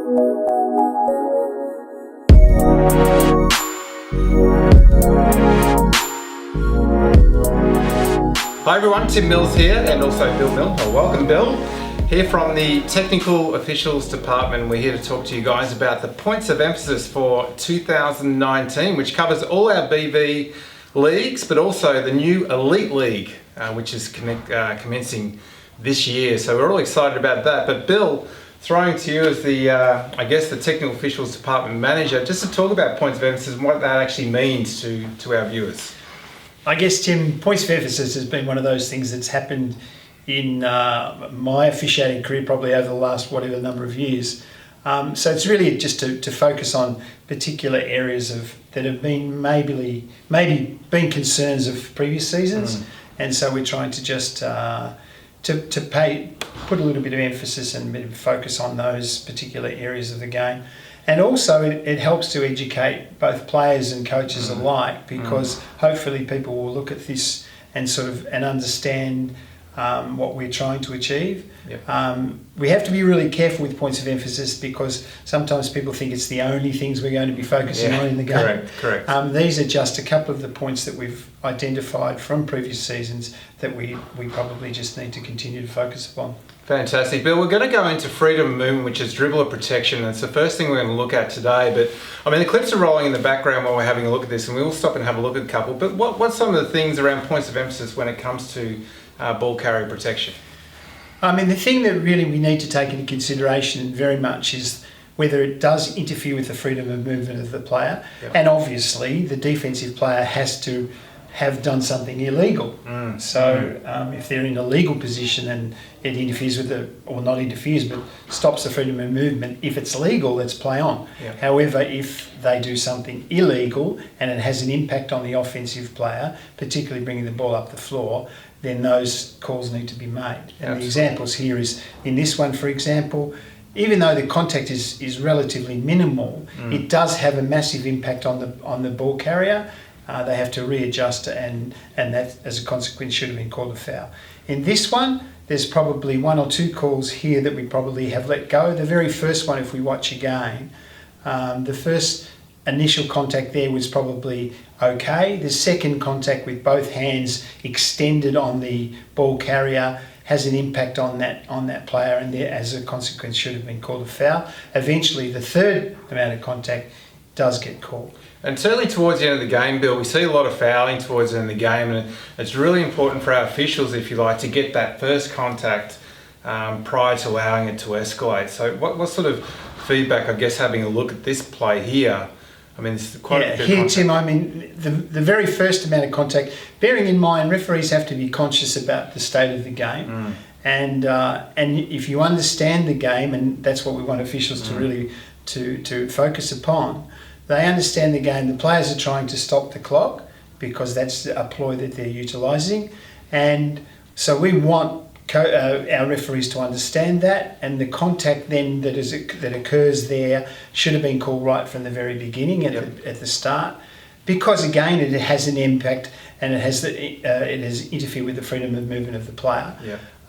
Hi everyone, Tim Mills here and also Bill Milne. Welcome Bill. Here from the Technical Officials Department. We're here to talk to you guys about the points of emphasis for 2019, which covers all our BV leagues, but also the new Elite League, which is commencing this year. So we're all excited about that. But Bill, throwing to you as the, I guess, the Technical Officials Department Manager, just to talk about points of emphasis and what that actually means to our viewers. I guess, Tim, points of emphasis has been one of those things that's happened in my officiating career probably over the last whatever number of years. So it's really just to focus on particular areas that have been maybe been concerns of previous seasons, and so we're trying to just put a little bit of emphasis and a bit of focus on those particular areas of the game. And also it helps to educate both players and coaches alike, because hopefully people will look at this and understand what we're trying to achieve. Yep. We have to be really careful with points of emphasis, because sometimes people think it's the only things we're going to be focusing on in the game. Correct. These are just a couple of the points that we've identified from previous seasons that we probably just need to continue to focus upon. Fantastic. Bill, we're going to go into freedom of movement, which is dribbler protection. It's the first thing we're going to look at today. But I mean, the clips are rolling in the background while we're having a look at this, and we will stop and have a look at a couple. But what's some of the things around points of emphasis when it comes to ball carrier protection? I mean, the thing that really we need to take into consideration very much is whether it does interfere with the freedom of movement of the player. Yep. And obviously, the defensive player has to have done something illegal. If they're in a legal position and it interferes with or not interferes, but stops the freedom of movement, if it's legal, let's play on. Yep. However, if they do something illegal and it has an impact on the offensive player, particularly bringing the ball up the floor, then those calls need to be made. And Absolutely. The examples here is, in this one, for example, even though the contact is relatively minimal, it does have a massive impact on the ball carrier. They have to readjust, and that, as a consequence, should have been called a foul. In this one, there's probably one or two calls here that we probably have let go. The very first one, if we watch again, the first initial contact there was probably okay. The second contact with both hands extended on the ball carrier has an impact on that player, and there, as a consequence, should have been called a foul. Eventually, the third amount of contact does get called. And certainly towards the end of the game, Bill, we see a lot of fouling towards the end of the game, and it's really important for our officials, if you like, to get that first contact prior to allowing it to escalate. So what sort of feedback, I guess, having a look at this play here? I mean, it's quite a bit of contact. Tim, I mean, the very first amount of contact, bearing in mind referees have to be conscious about the state of the game. And if you understand the game, and that's what we want officials to really to focus upon, they understand the game. The players are trying to stop the clock because that's a ploy that they're utilising, and so we want our referees to understand that, and the contact then that occurs there should have been called right from the very beginning at the start, because again it has an impact and it has interfered with the freedom of movement of the player.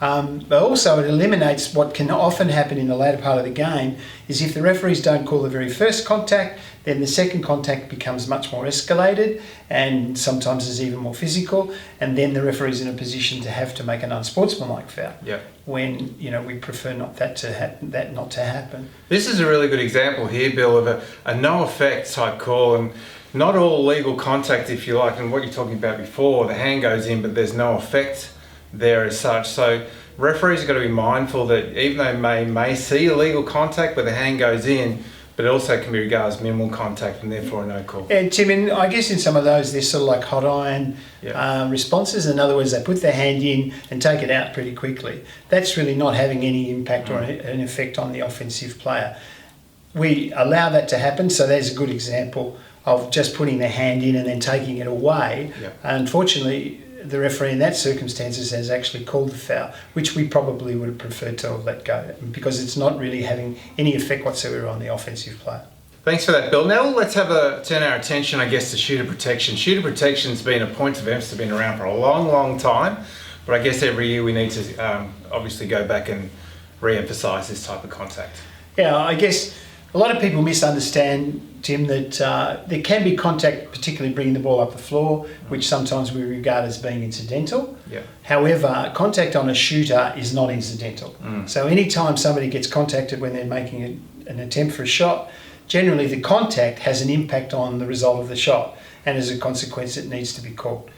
But also it eliminates what can often happen in the later part of the game, is if the referees don't call the very first contact, then the second contact becomes much more escalated and sometimes is even more physical, and then the referee's in a position to have to make an unsportsmanlike foul. When we prefer not that to happen. This is a really good example here, Bill, of a no effect type call, and not all legal contact, if you like, and what you're talking about before, the hand goes in but there's no effect there as such. So referees have got to be mindful that even though they may see illegal contact where the hand goes in, but it also can be regarded as minimal contact and therefore a no call. And Tim, I guess in some of those, they're sort of like hot iron responses. In other words, they put their hand in and take it out pretty quickly. That's really not having any impact or an effect on the offensive player. We allow that to happen, so there's a good example of just putting their hand in and then taking it away. Unfortunately, the referee in that circumstances has actually called the foul, which we probably would have preferred to have let go, because it's not really having any effect whatsoever on the offensive player. Thanks for that, Bill. Now let's turn our attention, I guess, to shooter protection. Shooter protection's been a point of emphasis, been around for a long, long time, but I guess every year we need to obviously go back and re-emphasise this type of contact. Yeah, I guess a lot of people misunderstand, Tim, that there can be contact, particularly bringing the ball up the floor, which sometimes we regard as being incidental. Yeah. However, contact on a shooter is not incidental. So anytime somebody gets contacted when they're making an attempt for a shot, generally the contact has an impact on the result of the shot, and as a consequence it needs to be called.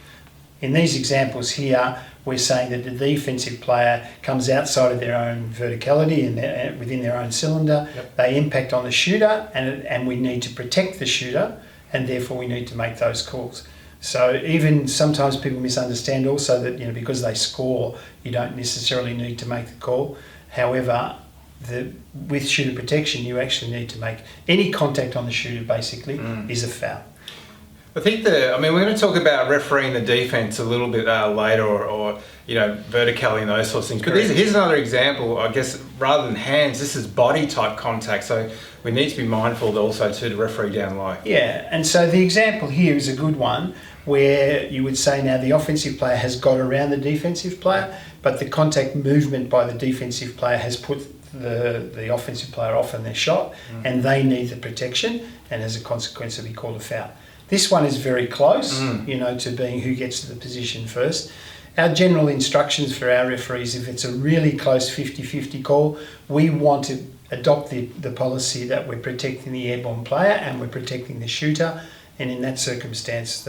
In these examples here, we're saying that the defensive player comes outside of their own verticality and within their own cylinder. Yep. They impact on the shooter, and we need to protect the shooter, and therefore we need to make those calls. So even sometimes people misunderstand also that, you know, because they score, you don't necessarily need to make the call. However, with shooter protection, you actually need to make any contact on the shooter basically is a foul. I think we're going to talk about refereeing the defence a little bit later, or you know, verticality and those sorts of things. But here's another example, I guess, rather than hands, this is body type contact. So we need to be mindful also to referee down low. Yeah, and so the example here is a good one where you would say now the offensive player has got around the defensive player, but the contact movement by the defensive player has put the offensive player off in their shot, and they need the protection, and as a consequence it'll be called a foul. This one is very close, you know, to being who gets to the position first. Our general instructions for our referees, if it's a really close 50-50 call, we want to adopt the policy that we're protecting the airborne player and we're protecting the shooter, and in that circumstance,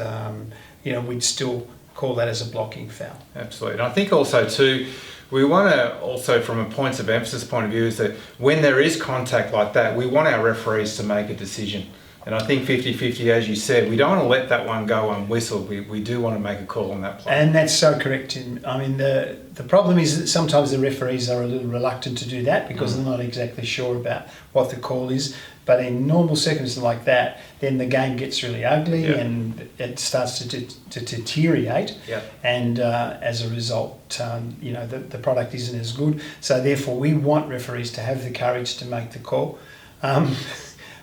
you know, we'd still call that as a blocking foul. Absolutely. And I think also too, we want to also, from a points of emphasis point of view, is that when there is contact like that, we want our referees to make a decision. And I think 50-50, as you said, we don't want to let that one go unwhistled. We do want to make a call on that play. And that's so correct, Tim. I mean, the problem is that sometimes the referees are a little reluctant to do that because they're not exactly sure about what the call is. But in normal circumstances like that, then the game gets really ugly and it starts to deteriorate. And as a result, you know, the product isn't as good. So therefore, we want referees to have the courage to make the call.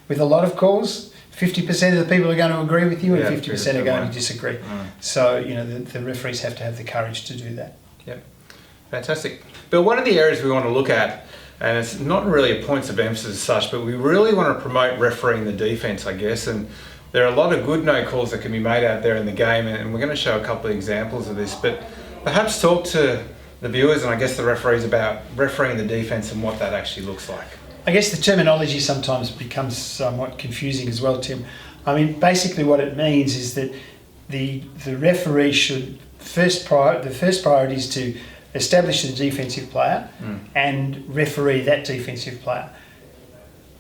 With a lot of calls, 50% of the people are going to agree with you and 50% are going to disagree. So, you know, the referees have to have the courage to do that. Yep, fantastic. But one of the areas we want to look at, and it's not really a points of emphasis as such, but we really want to promote refereeing the defence, I guess. And there are a lot of good no calls that can be made out there in the game, and we're going to show a couple of examples of this. But perhaps talk to the viewers and I guess the referees about refereeing the defence and what that actually looks like. I guess the terminology sometimes becomes somewhat confusing as well, Tim. I mean, basically what it means is that the referee should the first priority is to establish the defensive player and referee that defensive player.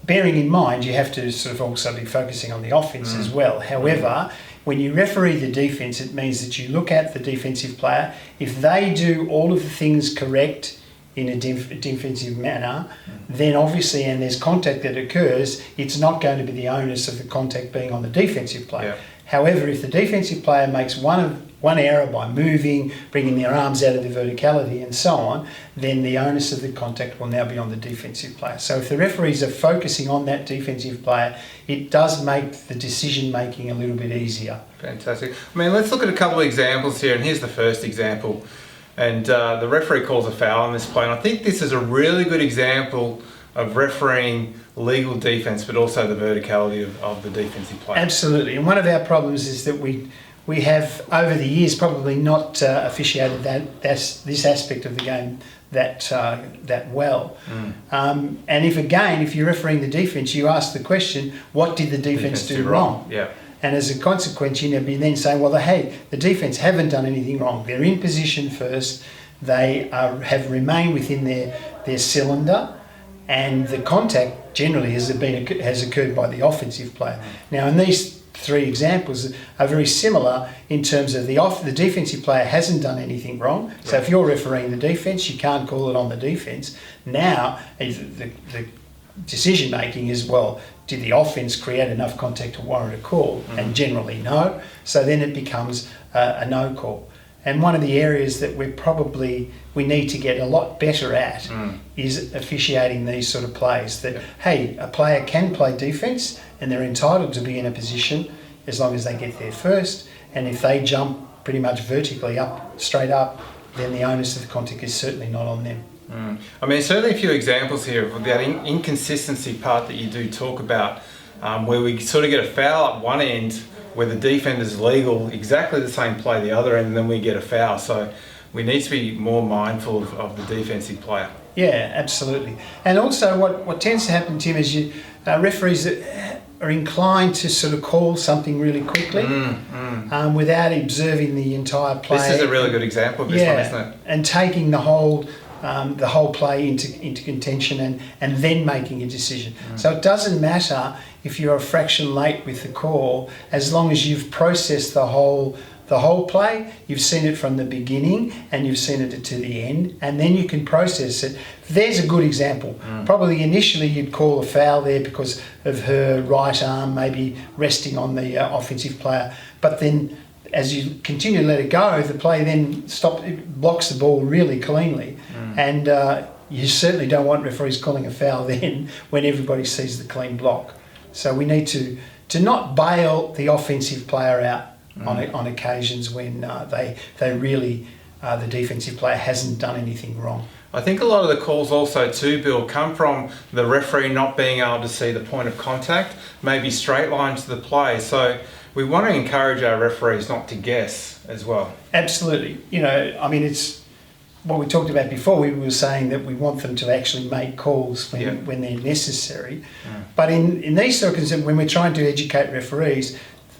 Bearing in mind, you have to sort of also be focusing on the offence as well. However, when you referee the defence, it means that you look at the defensive player. If they do all of the things correct in a defensive manner, then obviously, and there's contact that occurs, it's not going to be the onus of the contact being on the defensive player. However, if the defensive player makes one error by moving, bringing their arms out of the verticality and so on, then the onus of the contact will now be on the defensive player. So if the referees are focusing on that defensive player, it does make the decision making a little bit easier. Fantastic. I mean, let's look at a couple of examples here, and here's the first example. And the referee calls a foul on this play. And I think this is a really good example of refereeing legal defence, but also the verticality of the defensive player. Absolutely. And one of our problems is that we have, over the years, probably not officiated this aspect of the game that well. And if you're refereeing the defence, you ask the question, what did the defence do wrong? Yeah. And as a consequence, you know, be then saying, well, the defence haven't done anything wrong. They're in position first. They have remained within their cylinder, and the contact generally has occurred by the offensive player. Now, in these three examples are very similar in terms of the defensive player hasn't done anything wrong. So if you're refereeing the defence, you can't call it on the defence. Now, the decision making is, well, did the offence create enough contact to warrant a call? And generally no. So then it becomes a no call. And one of the areas that we need to get a lot better at is officiating these sort of plays. That hey, a player can play defence and they're entitled to be in a position as long as they get there first. And if they jump pretty much vertically up, straight up, then the onus of the contact is certainly not on them. I mean, certainly a few examples here of that inconsistency part that you do talk about, where we sort of get a foul at one end where the defender's legal exactly the same play the other end, and then we get a foul. So we need to be more mindful of the defensive player. Yeah, absolutely. And also what tends to happen, Tim, is referees are inclined to sort of call something really quickly without observing the entire play. This is a really good example of this one, isn't it? And taking the whole play into contention and then making a decision. So it doesn't matter if you're a fraction late with the call, as long as you've processed the whole play, you've seen it from the beginning and you've seen it to the end, and then you can process it. There's a good example. Probably initially you'd call a foul there because of her right arm maybe resting on the offensive player, but then as you continue to let it go, the play then it blocks the ball really cleanly, and you certainly don't want referees calling a foul then when everybody sees the clean block. So we need to not bail the offensive player out on occasions when they really the defensive player hasn't done anything wrong. I think a lot of the calls also too, Bill, come from the referee not being able to see the point of contact, maybe straight line to the play. So we want to encourage our referees not to guess as well. Absolutely. I mean, it's what we talked about before. We were saying that we want them to actually make calls when they're necessary. But in these circumstances, when we're trying to educate referees,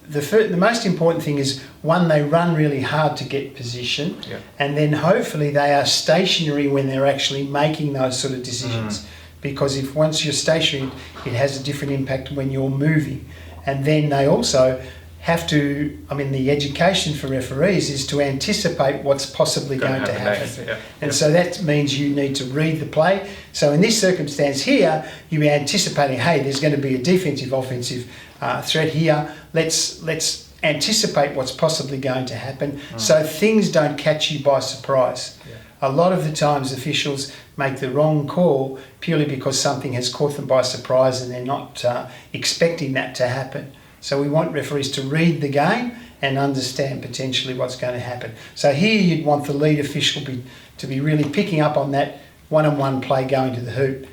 the most important thing is, one, they run really hard to get position, and then hopefully they are stationary when they're actually making those sort of decisions. Because once you're stationary, it has a different impact when you're moving. And then they also have to, the education for referees is to anticipate what's possibly going to happen. And so that means you need to read the play. So in this circumstance here, you're anticipating, hey, there's going to be a defensive, offensive threat here. Let's anticipate what's possibly going to happen so things don't catch you by surprise. A lot of the times officials make the wrong call purely because something has caught them by surprise and they're not expecting that to happen. So we want referees to read the game and understand potentially what's going to happen. So here you'd want the lead official to be really picking up on that one-on-one play going to the hoop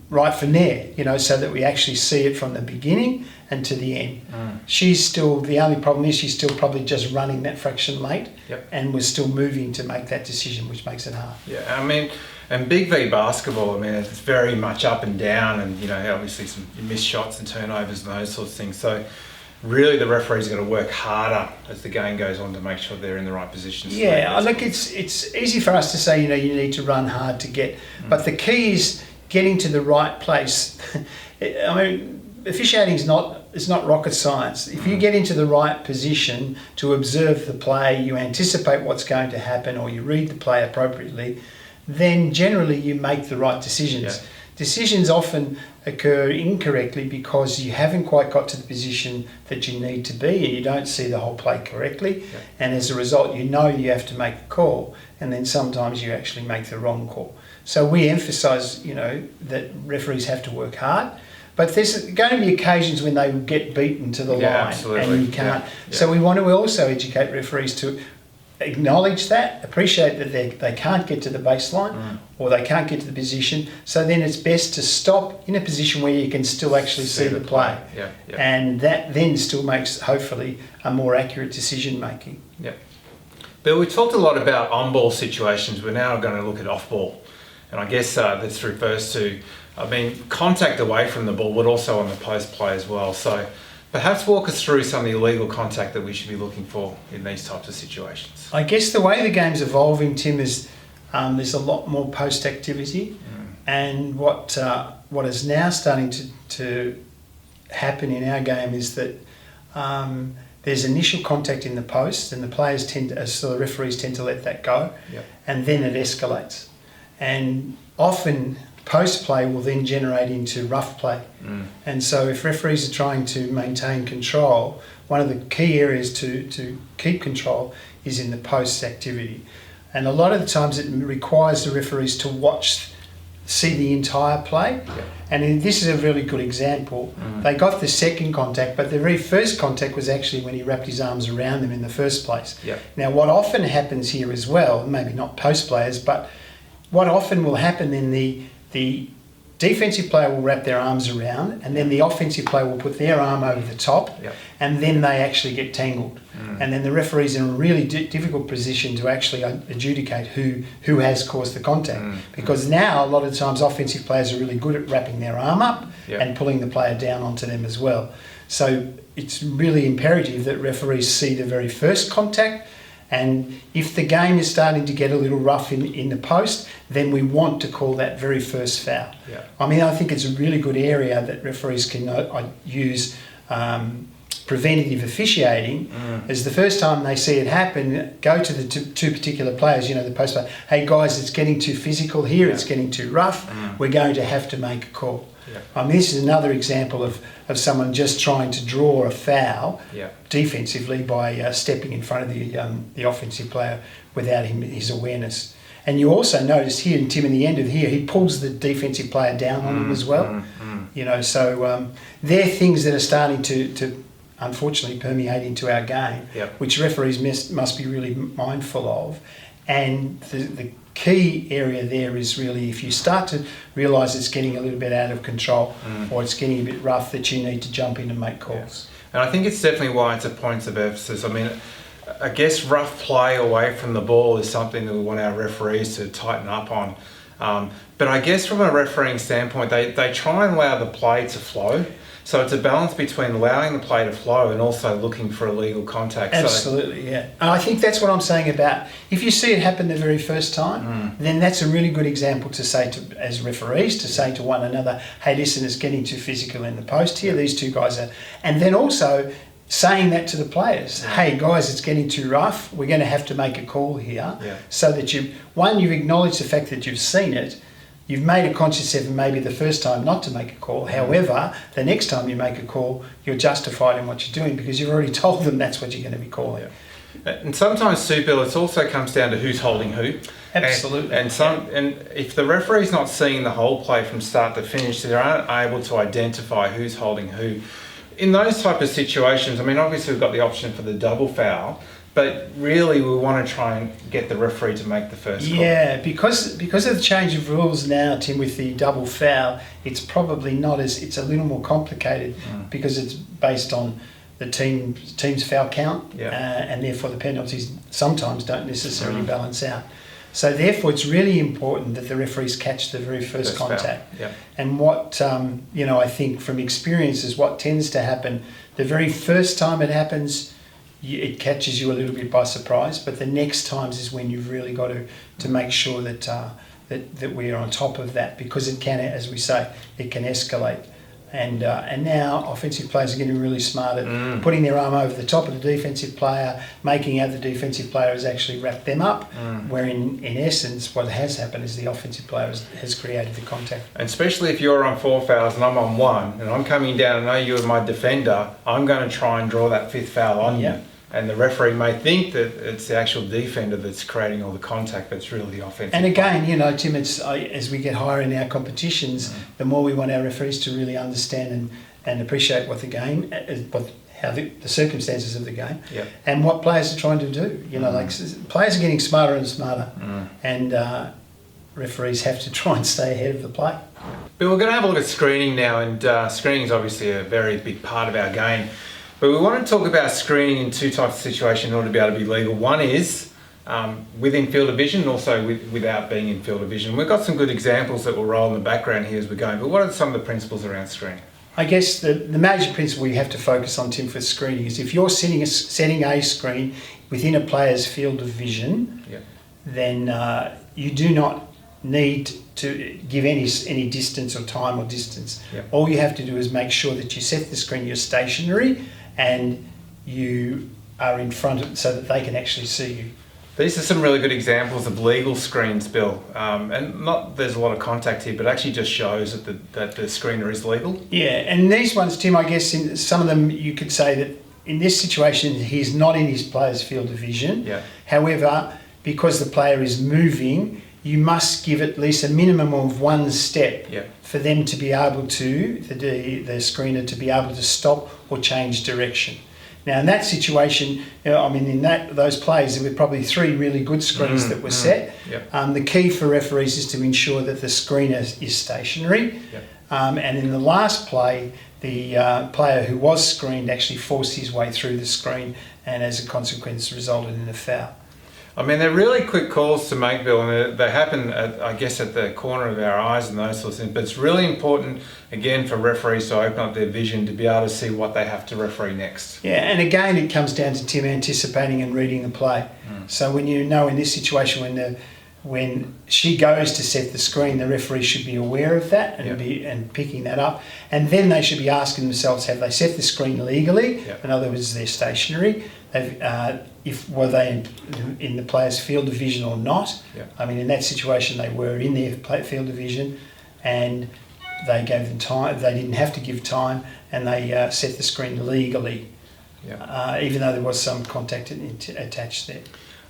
right from there, so that we actually see it from the beginning and to the end. The only problem is she's still probably just running that fraction late and was still moving to make that decision, which makes it hard. And Big V basketball, it's very much up and down, and obviously some missed shots and turnovers and those sorts of things. So really the referee's got to work harder as the game goes on to make sure they're in the right positions. Yeah, look, it's easy for us to say, you need to run hard to get, but the key is getting to the right place. Officiating is not rocket science. If you get into the right position to observe the play, you anticipate what's going to happen, or you read the play appropriately, then generally you make the right decisions. Decisions often occur incorrectly because you haven't quite got to the position that you need to be and you don't see the whole play correctly, and as a result you have to make a call, and then sometimes you actually make the wrong call. So we emphasise that referees have to work hard, but there's going to be occasions when they get beaten to the line and you can't. So we want to also educate referees to acknowledge that, appreciate that they can't get to the baseline or they can't get to the position, so then it's best to stop in a position where you can still actually see the play. And that then still makes, hopefully, a more accurate decision making. Bill, we talked a lot about on-ball situations. We're now going to look at off-ball, and I guess this refers to contact away from the ball, but also on the post play as well. So perhaps walk us through some of the illegal contact that we should be looking for in these types of situations. I guess the way the game's evolving, Tim, is there's a lot more post activity, and what is now starting to happen in our game is that there's initial contact in the post, and the the referees tend to let that go, and then it escalates, and often post play will then generate into rough play. And so if referees are trying to maintain control, one of the key areas to keep control is in the post activity. And a lot of the times it requires the referees to see the entire play. And this is a really good example. They got the second contact, but the very first contact was actually when he wrapped his arms around them in the first place. Now what often happens here as well, maybe not post players, but what often will happen then, the defensive player will wrap their arms around, and then the offensive player will put their arm over the top, and then they actually get tangled. And then the referee's in a really difficult position to actually adjudicate who has caused the contact. Because now, a lot of times, offensive players are really good at wrapping their arm up and pulling the player down onto them as well. So it's really imperative that referees see the very first contact, and if the game is starting to get a little rough in the post, then we want to call that very first foul. I mean, I think it's a really good area that referees can use preventative officiating. Is the first time they see it happen, go to the two particular players, the post player, hey guys, it's getting too physical here, it's getting too rough, we're going to have to make a call. I mean, this is another example of someone just trying to draw a foul defensively by stepping in front of the offensive player without his awareness. And you also notice here, and Tim, in the end of here, he pulls the defensive player down on him as well. So they're things that are starting to unfortunately permeate into our game, which referees must be really mindful of. And the key area there is really, if you start to realise it's getting a little bit out of control or it's getting a bit rough, that you need to jump in and make calls. And I think it's definitely why it's a points of emphasis. I mean, I guess rough play away from the ball is something that we want our referees to tighten up on. But I guess from a refereeing standpoint, they try and allow the play to flow. So it's a balance between allowing the play to flow and also looking for illegal contact. Absolutely, And I think that's what I'm saying about, if you see it happen the very first time, then that's a really good example to say to, as referees, to say to one another, hey, listen, it's getting too physical in the post here, these two guys are... And then also saying that to the players, hey, guys, it's getting too rough, we're going to have to make a call here, so that you've acknowledged the fact that you've seen it. You've made a conscious effort maybe the first time not to make a call. However, the next time you make a call, you're justified in what you're doing because you've already told them that's what you're going to be calling. And sometimes, too, Bill, it also comes down to who's holding who. Absolutely. And if the referee's not seeing the whole play from start to finish, they aren't able to identify who's holding who. In those type of situations, I mean, obviously we've got the option for the double foul, but really we want to try and get the referee to make the first call. Yeah, because of the change of rules now, Tim, with the double foul, it's probably not as... It's a little more complicated because it's based on the team's foul count, and therefore the penalties sometimes don't necessarily balance out. So therefore it's really important that the referees catch the very first contact. And what, I think from experience is what tends to happen, the very first time it happens, it catches you a little bit by surprise, but the next times is when you've really got to make sure that we are on top of that, because it can, as we say, it can escalate. And now offensive players are getting really smart at putting their arm over the top of the defensive player, making out the defensive player has actually wrapped them up, where in essence what has happened is the offensive player has created the contact. And especially if you're on 4 fouls and I'm on 1, and I'm coming down and I know you're my defender, I'm going to try and draw that 5th foul on you. And the referee may think that it's the actual defender that's creating all the contact, but it's really the offensive. And again, Tim, as we get higher in our competitions, the more we want our referees to really understand and appreciate what the game, how the circumstances of the game, and what players are trying to do. Like players are getting smarter and smarter, and referees have to try and stay ahead of the play. But we're going to have a look at screening now, and screening is obviously a very big part of our game. But we want to talk about screening in 2 types of situations in order to be able to be legal. One is within field of vision, and also without being in field of vision. We've got some good examples that will roll in the background here as we're going, but what are some of the principles around screening? I guess the major principle you have to focus on, Tim, for screening is if you're setting a screen within a player's field of vision, then you do not need to give any distance or time or distance. All you have to do is make sure that you set the screen, you're stationary, and you are in front of so that they can actually see you. These are some really good examples of legal screens, Bill. And there's a lot of contact here, but actually just shows that the screener is legal. Yeah, and these ones, Tim, I guess in some of them you could say that in this situation he's not in his player's field of vision. However, because the player is moving, you must give at least a minimum of 1 step for them to be able to, the screener to be able to stop or change direction. Now in that situation, in those plays, there were probably 3 really good screens that were set. Yep. The key for referees is to ensure that the screen is stationary. Yep. And in the last play, the player who was screened actually forced his way through the screen, and as a consequence resulted in a foul. I mean, they're really quick calls to make, Bill, and they happen, I guess, at the corner of our eyes and those sorts of things. But it's really important, again, for referees to open up their vision to be able to see what they have to referee next. Yeah, and again, it comes down to Tim anticipating and reading the play. So when you know in this situation, when she goes to set the screen, the referee should be aware of that and picking that up. And then they should be asking themselves, have they set the screen legally? In other words, they're stationary. Were they in the player's field of vision or not? I mean, in that situation, they were in their field of vision, and they gave them time. They didn't have to give time, and they set the screen legally, even though there was some contact attached there.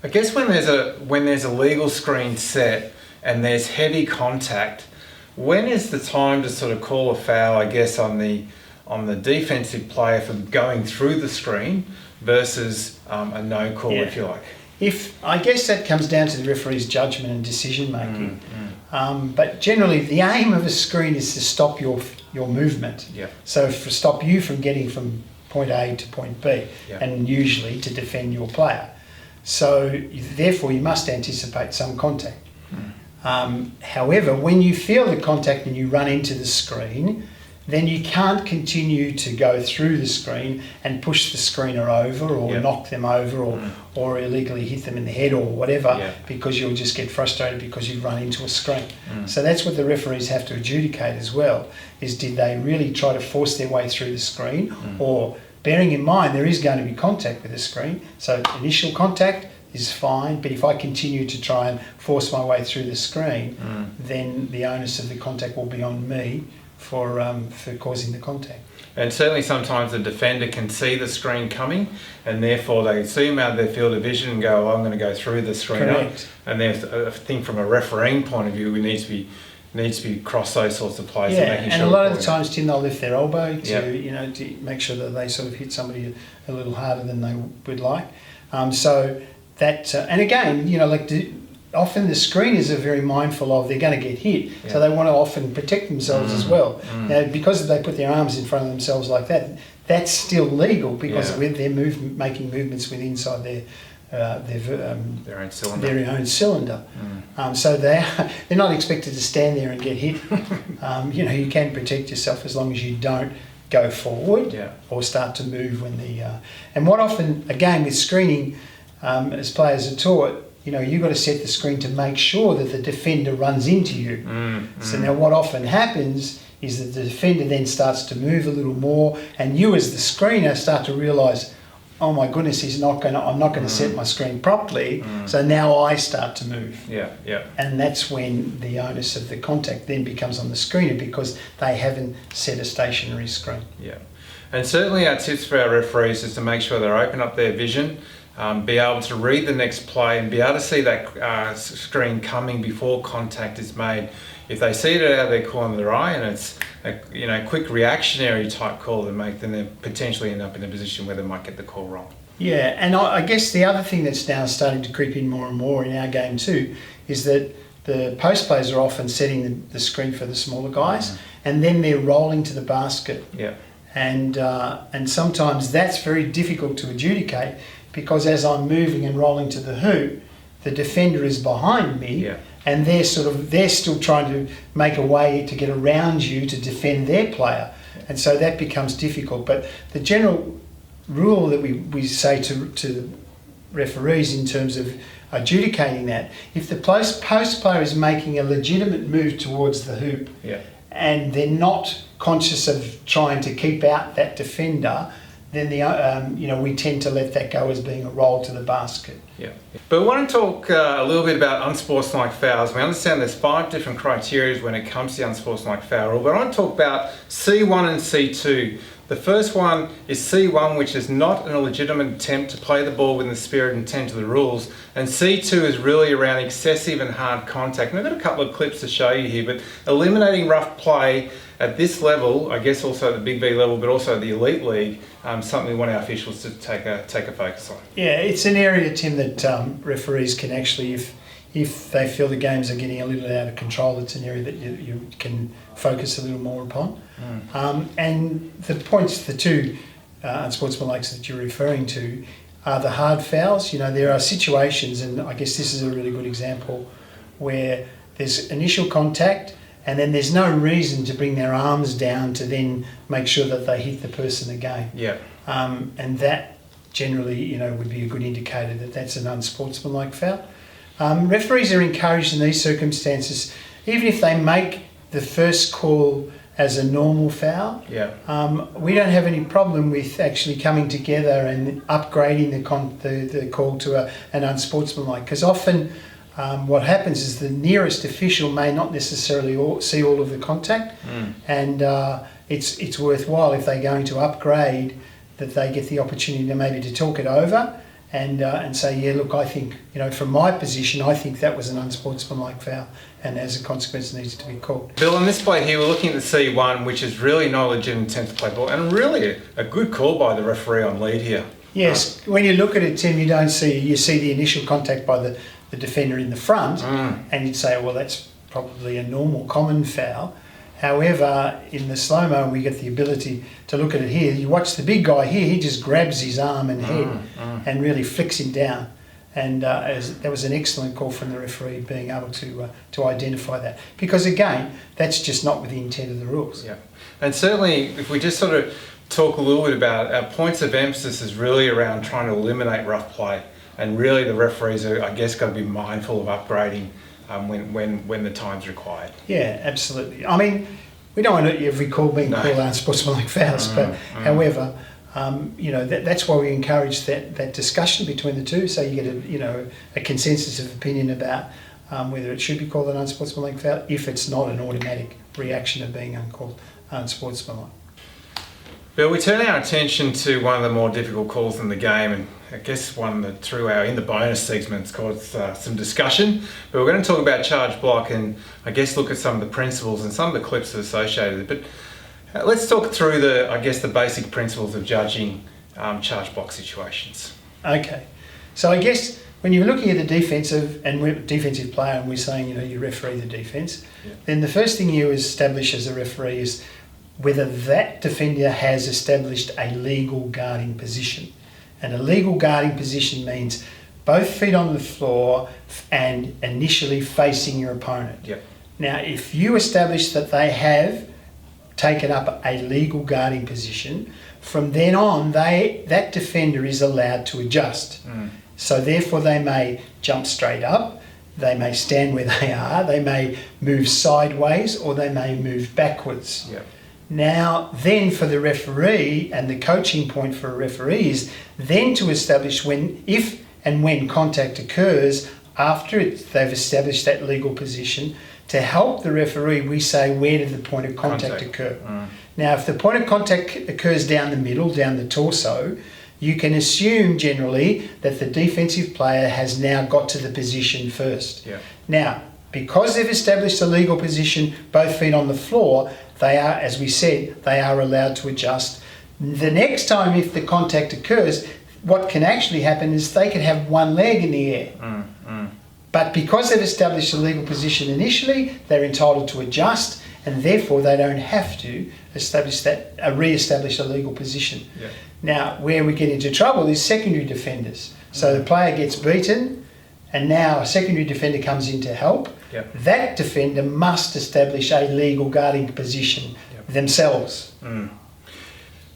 I guess when there's a legal screen set and there's heavy contact, when is the time to sort of call a foul, I guess, on the defensive player for going through the screen versus a no call, if you like? I guess that comes down to the referee's judgment and decision making. But generally, the aim of a screen is to stop your movement. So to stop you from getting from point A to point B, and usually to defend your player. So therefore, you must anticipate some contact. However, when you feel the contact and you run into the screen, then you can't continue to go through the screen and push the screener over or knock them over or illegally hit them in the head or whatever, because you'll just get frustrated because you've run into a screen. So that's what the referees have to adjudicate as well, is did they really try to force their way through the screen, or bearing in mind there is going to be contact with the screen, so initial contact is fine, but if I continue to try and force my way through the screen, then the onus of the contact will be on me for causing the contact. And certainly sometimes the defender can see the screen coming, and therefore they see them out of their field of vision and go, I'm going to go through the screen. Correct. And there's a thing from a refereeing point of view, we need to be across those sorts of plays. And a lot of the times, Tim, they'll lift their elbow to make sure that they sort of hit somebody a little harder than they would like. So that, and again, often the screeners are very mindful of they're going to get hit, so they want to often protect themselves as well. Now, because they put their arms in front of themselves like that, that's still legal because they're making movements with inside their own cylinder. So they're not expected to stand there and get hit. You can protect yourself as long as you don't go forward or start to move when and what often, again, with screening, as players are taught, you've got to set the screen to make sure that the defender runs into you. So now what often happens is that the defender then starts to move a little more, and you as the screener start to realise, oh my goodness, I'm not going to set my screen properly, so now I start to move. And that's when the onus of the contact then becomes on the screener, because they haven't set a stationary screen. And certainly our tips for our referees is to make sure they open up their vision, be able to read the next play and be able to see that screen coming before contact is made. If they see it out of their corner of their eye and it's a quick reactionary type call they make, then they potentially end up in a position where they might get the call wrong. And I guess the other thing that's now starting to creep in more and more in our game too is that the post players are often setting the screen for the smaller guys, and then they're rolling to the basket. And sometimes that's very difficult to adjudicate, because as I'm moving and rolling to the hoop, the defender is behind me, and they're still trying to make a way to get around you to defend their player, and so that becomes difficult. But the general rule that we say to referees in terms of adjudicating that, if the post player is making a legitimate move towards the hoop, and they're not conscious of trying to keep out that defender, then we tend to let that go as being a roll to the basket. But we want to talk a little bit about unsportsmanlike fouls. We understand there's 5 different criteria when it comes to the unsportsmanlike foul rule, but I want to talk about C1 and C2. The first one is C1, which is not an legitimate attempt to play the ball within the spirit and intent of the rules. And C2 is really around excessive and hard contact. And I've got a couple of clips to show you here, but eliminating rough play at this level, I guess also at the Big V level, but also the Elite League, something we want our officials to take a focus on. Yeah, it's an area, Tim, that referees can actually, if they feel the games are getting a little out of control, it's an area that you can focus a little more upon. And the two unsportsmanlikes that you're referring to are the hard fouls. You know, there are situations, and I guess this is a really good example, where there's initial contact and then there's no reason to bring their arms down to then make sure that they hit the person again. Yeah. And that generally, you know, would be a good indicator that that's an unsportsmanlike foul. Referees are encouraged in these circumstances, even if they make the first call as a normal foul, we don't have any problem with actually coming together and upgrading the call to an unsportsmanlike, because often what happens is the nearest official may not necessarily see all of the contact, and it's worthwhile if they're going to upgrade that they get the opportunity to maybe to talk it over and say, yeah, look, I think, you know, from my position, I think that was an unsportsmanlike foul, and as a consequence needs to be called. Bill, on this play here, we're looking at the C1, which is really not a legitimate attempt to play ball, and really a good call by the referee on lead here. Yes, when you look at it, Tim, you see the initial contact by the defender in the front, and you'd say, well, that's probably a normal common foul. However, in the slow-mo, we get the ability to look at it here. You watch the big guy here, he just grabs his arm and head and really flicks him down. And that was an excellent call from the referee, being able to identify that. Because again, that's just not with the intent of the rules. Yeah, and certainly if we just sort of talk a little bit about our points of emphasis is really around trying to eliminate rough play. And really the referees are, I guess, got to be mindful of upgrading when the time's required. Yeah, absolutely. I mean, we don't want every call being called unsportsmanlike fouls, but however, you know, that's why we encourage that discussion between the two, so you get a consensus of opinion about whether it should be called an unsportsmanlike foul if it's not an automatic reaction of being called unsportsmanlike. Bill, we turn our attention to one of the more difficult calls in the game, and I guess one that through our In the Bonus segments caused some discussion. But we're going to talk about charge block and I guess look at some of the principles and some of the clips associated with it. But let's talk through the basic principles of judging charge block situations. Okay, so I guess when you're looking at the defensive player and we're saying, you know, you referee the defence, then the first thing you establish as a referee is whether that defender has established a legal guarding position. And a legal guarding position means both feet on the floor and initially facing your opponent. Yep. Now, if you establish that they have taken up a legal guarding position, from then on, that defender is allowed to adjust. So therefore, they may jump straight up, they may stand where they are, they may move sideways, or they may move backwards. Yep. Now, then for the referee, and the coaching point for a referee is then to establish if and when contact occurs after they've established that legal position. To help the referee, we say, where did the point of contact occur? Now, if the point of contact occurs down the middle, down the torso, you can assume generally that the defensive player has now got to the position first. Yeah. Now, because they've established a legal position, both feet on the floor, they are, as we said, they are allowed to adjust. The next time, if the contact occurs, what can actually happen is they can have one leg in the air. But because they've established a legal position initially, they're entitled to adjust, and therefore they don't have to re-establish a legal position. Yeah. Now, where we get into trouble is secondary defenders. So the player gets beaten, and now a secondary defender comes in to help. Yep. That defender must establish a legal guarding position themselves.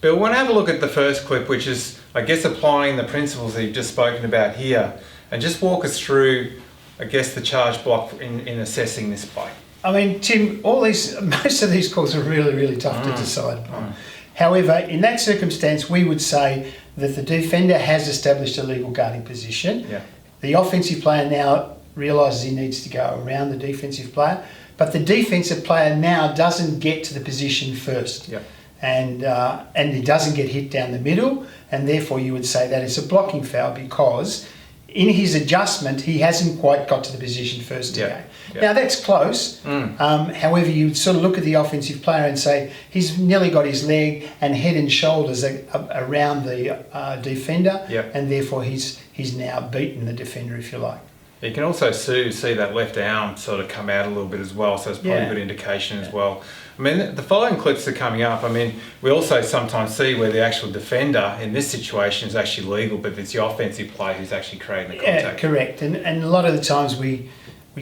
Bill, I want to have a look at the first clip, which is, I guess, applying the principles that you've just spoken about here, and just walk us through, I guess, the charge block in assessing this play. I mean, Tim, most of these calls are really, really tough to decide upon. However, in that circumstance, we would say that the defender has established a legal guarding position. Yeah. The offensive player now realises he needs to go around the defensive player, but the defensive player now doesn't get to the position first. Yeah. and he doesn't get hit down the middle, and therefore you would say that it's a blocking foul because in his adjustment he hasn't quite got to the position first again. Now that's close. However, you sort of look at the offensive player and say he's nearly got his leg and head and shoulders around the defender, and therefore he's now beaten the defender, if you like. You can also see that left arm sort of come out a little bit as well, so it's probably a good indication as well. I mean, the following clips are coming up. I mean, we also sometimes see where the actual defender in this situation is actually legal, but it's the offensive player who's actually creating the contact. Yeah, correct. And a lot of the times we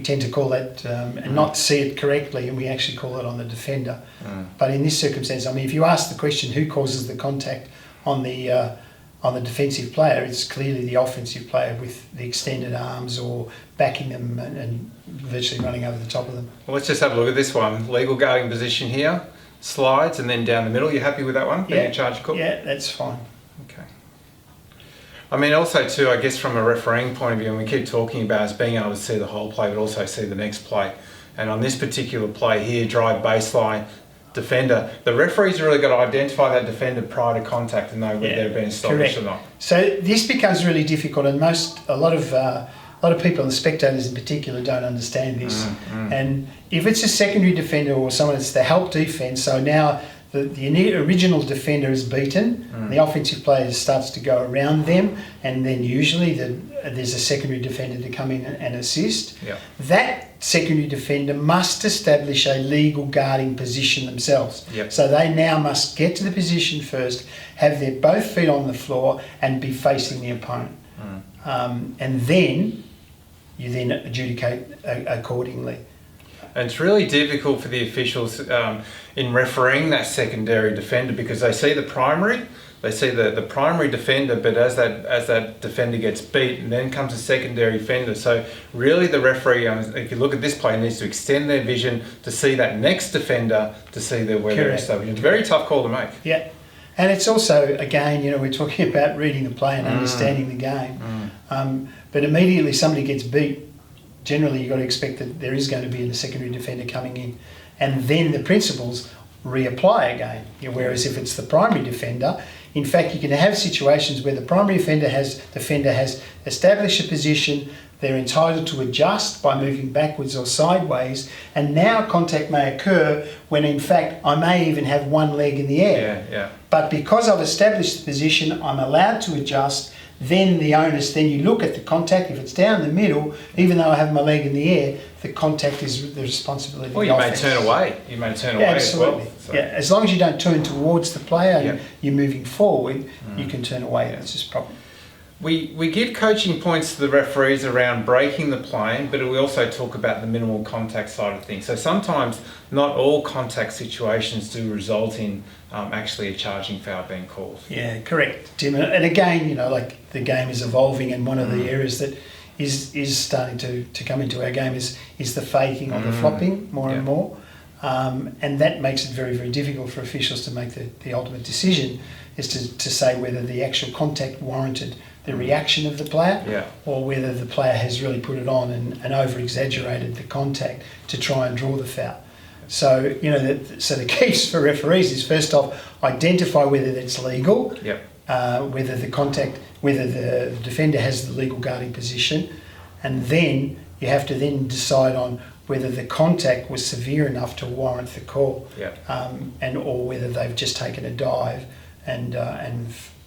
tend to call that and not see it correctly, and we actually call it on the defender. But in this circumstance, I mean, if you ask the question who causes the contact on the defensive player, it's clearly the offensive player with the extended arms or backing them and virtually running over the top of them. Well, let's just have a look at this one. Legal guarding position here, slides and then down the middle. You happy with that one? Yeah, in charge, Cook? Yeah, that's fine. Okay. I mean, also too, I guess from a refereeing point of view, and we keep talking about is being able to see the whole play, but also see the next play. And on this particular play here, drive baseline, defender, the referee's really got to identify that defender prior to contact and know whether they're being established or not. So this becomes really difficult, and a lot of people, and spectators in particular, don't understand this. And if it's a secondary defender or someone that's the help defence, so now the original defender is beaten, the offensive player starts to go around them, and then usually there's a secondary defender to come in and assist. That secondary defender must establish a legal guarding position themselves. So they now must get to the position first, have their both feet on the floor and be facing the opponent. And then you then adjudicate accordingly. And it's really difficult for the officials in refereeing that secondary defender because they see the primary defender, but as that defender gets beat, and then comes a secondary defender. So really the referee, if you look at this play, needs to extend their vision to see that next defender to see where they're established. It's a very tough call to make. Yeah. And it's also, again, we're talking about reading the play and understanding the game. But immediately somebody gets beat, generally you've got to expect that there is going to be a secondary defender coming in, and then the principals reapply again. Whereas if it's the primary defender, in fact, you can have situations where the primary defender has established a position, they're entitled to adjust by moving backwards or sideways, and now contact may occur when in fact I may even have one leg in the air. But because I've established the position, I'm allowed to adjust. Then you look at the contact. If it's down the middle, even though I have my leg in the air, the contact is the responsibility of the offense. May turn away. You may turn away absolutely. as well. So. Yeah, as long as you don't turn towards the player and you're moving forward, you can turn away. That's just a problem. We give coaching points to the referees around breaking the plane, but we also talk about the minimal contact side of things. So sometimes not all contact situations do result in actually a charging foul being called. Yeah, correct, Tim. And again, like the game is evolving, and one of the areas that is starting to come into our game is the faking or the flopping more and more. And that makes it very, very difficult for officials to make the ultimate decision, is to say whether the actual contact warranted the reaction of the player, or whether the player has really put it on and over-exaggerated the contact to try and draw the foul. So, the keys for referees is first off, identify whether that's legal, whether the defender has the legal guarding position, and then you have to then decide on whether the contact was severe enough to warrant the call, or whether they've just taken a dive and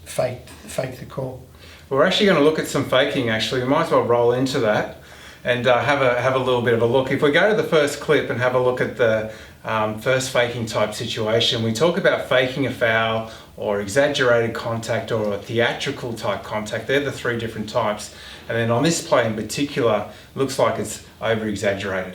faked the call. We're actually going to look at some faking. Actually, we might as well roll into that and have a little bit of a look. If we go to the first clip and have a look at the first faking type situation, we talk about faking a foul or exaggerated contact or a theatrical type contact. They're the three different types. And then on this play in particular, looks like it's over exaggerated.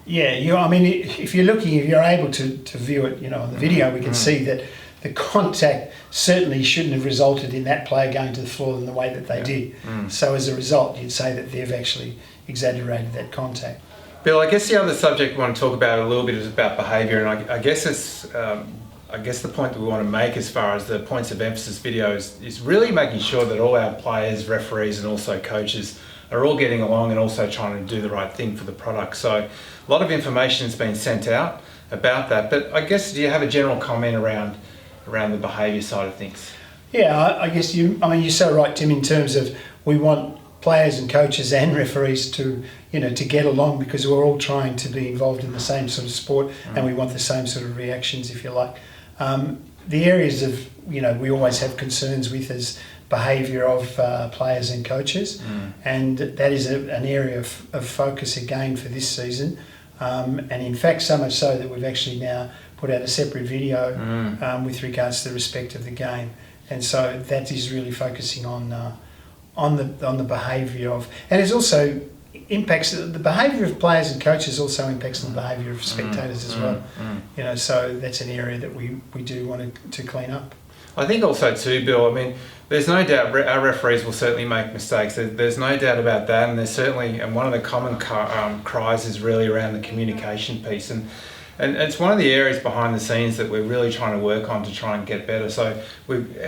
Yeah, if you're able to view it, on the video, we can see that the contact certainly shouldn't have resulted in that player going to the floor in the way that they did. So as a result, you'd say that they've actually exaggerated that contact. Bill, I guess the other subject we want to talk about a little bit is about behaviour, and I guess it's the point that we want to make as far as the points of emphasis video is really making sure that all our players, referees and also coaches are all getting along and also trying to do the right thing for the product. So a lot of information has been sent out, about that. But I guess, do you have a general comment around the behaviour side of things? Yeah, I guess you're so right, Tim, in terms of we want players and coaches and referees to get along, because we're all trying to be involved in the same sort of sport, and we want the same sort of reactions, if you like. The areas of we always have concerns with is behaviour of players and coaches, and that is an area of focus again for this season. And in fact, so much so that we've actually now put out a separate video with regards to the respect of the game, and so that is really focusing on the behaviour of, and it's also impacts the behaviour of players and coaches, also impacts on the behaviour of spectators as well. So that's an area that we do want to clean up. I think also too, Bill, I mean, there's no doubt our referees will certainly make mistakes. There's no doubt about that, and there's certainly, and one of the common cries is really around the communication piece, and it's one of the areas behind the scenes that we're really trying to work on to try and get better. So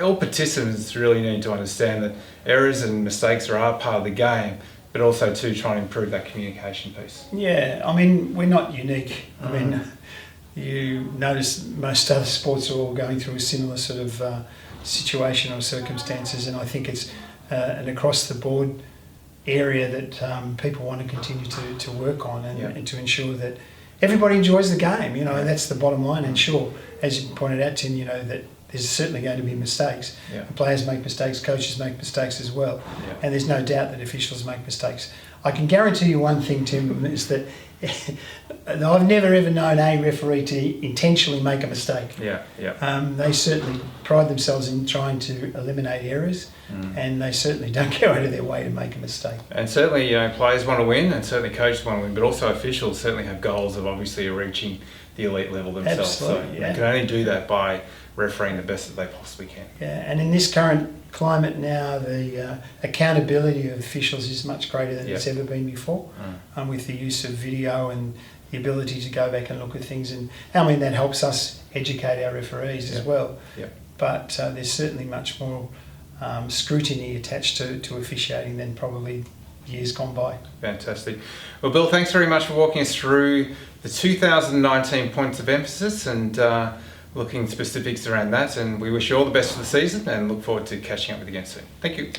all participants really need to understand that errors and mistakes are part of the game, but also to try and improve that communication piece. Yeah, I mean, we're not unique. I mean, you notice most other sports are all going through a similar sort of situation or circumstances, and I think it's an across the board area that people want to continue to work on and to ensure that everybody enjoys the game, and that's the bottom line. And sure, as you pointed out, Tim, that there's certainly going to be mistakes. Players make mistakes, coaches make mistakes as well, and there's no doubt that officials make mistakes. I can guarantee you one thing, Tim, is that I've never ever known a referee to intentionally make a mistake. They certainly pride themselves in trying to eliminate errors, and they certainly don't go out of their way to make a mistake. And certainly, players want to win, and certainly coaches want to win, but also officials certainly have goals of obviously reaching the elite level themselves. Absolutely, so they can only do that by refereeing the best that they possibly can. And in this current climate now, the accountability of officials is much greater than it's ever been before, with the use of video and the ability to go back and look at things. And I mean, that helps us educate our referees as well. But there's certainly much more scrutiny attached to officiating than probably years gone by. Fantastic. Well, Bill, thanks very much for walking us through the 2019 points of emphasis and looking specifics around that, and we wish you all the best for the season and look forward to catching up with you again soon. Thank you.